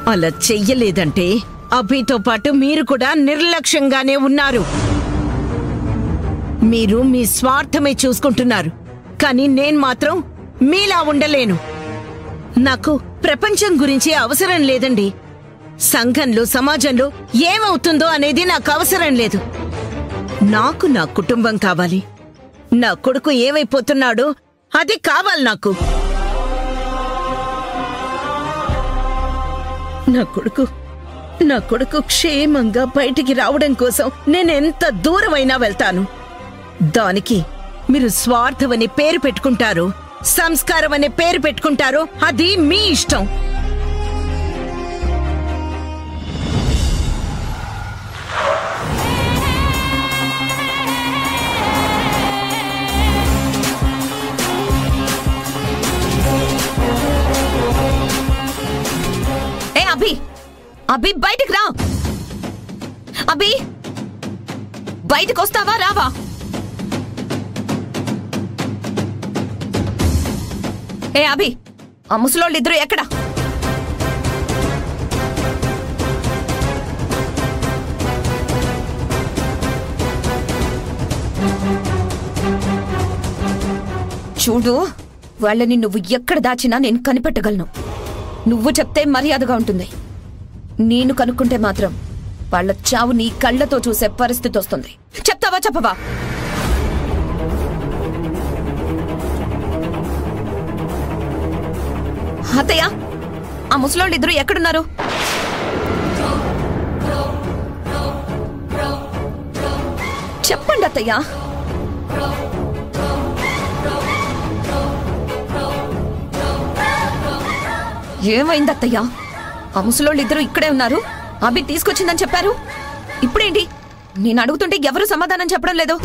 అలా చెయ్యలేదంటే అభితో పాటు మీరు కూడా నిర్లక్ష్యంగానే ఉన్నారు. మీరు మీ స్వార్థమే చూసుకుంటున్నారు. కానీ నేను మాత్రం మీలా ఉండలేను. నాకు ప్రపంచం గురించి అవసరం లేదండి. సంఘంలో సమాజంలో ఏమవుతుందో అనేది నాకు అవసరం లేదు. నాకు నా కుటుంబం కావాలి. నా కొడుకు ఏమైపోతున్నాడో అది కావాలి నాకు. నా కొడుకు క్షేమంగా బయటికి రావడం కోసం నేనెంత దూరమైనా వెళ్తాను. దానికి మీరు స్వార్థమని పేరు పెట్టుకుంటారు, సంస్కారం అనే పేరు పెట్టుకుంటారు. అది మీ ఇష్టం. అభి బయటికి రా. అభి బయటకు వస్తావా రావా? అభి ఆ ముసలోళ్ళిద్దరూ ఎక్కడా? చూడు, వాళ్ళని నువ్వు ఎక్కడ దాచినా నేను కనిపెట్టగలను. నువ్వు చెప్తే మర్యాదగా ఉంటుంది. నేను కనుక్కుంటే మాత్రం వాళ్ళ చావు నీ కళ్ళతో చూసే పరిస్థితి వస్తుంది. చెప్తావా చెప్పవా? అత్తయ్య, ఆ ముసలోళ్ళిద్దరూ ఎక్కడున్నారు? చెప్పండి అత్తయ్య. ఏమైంది అత్తయ్య? ఆ ముసలోళ్ళిద్దరూ ఇక్కడే ఉన్నారు. అభి తీసుకొచ్చిందని చెప్పారు. ఇప్పుడేంటి? నేను అడుగుతుంటే ఎవరు సమాధానం చెప్పడం లేదు.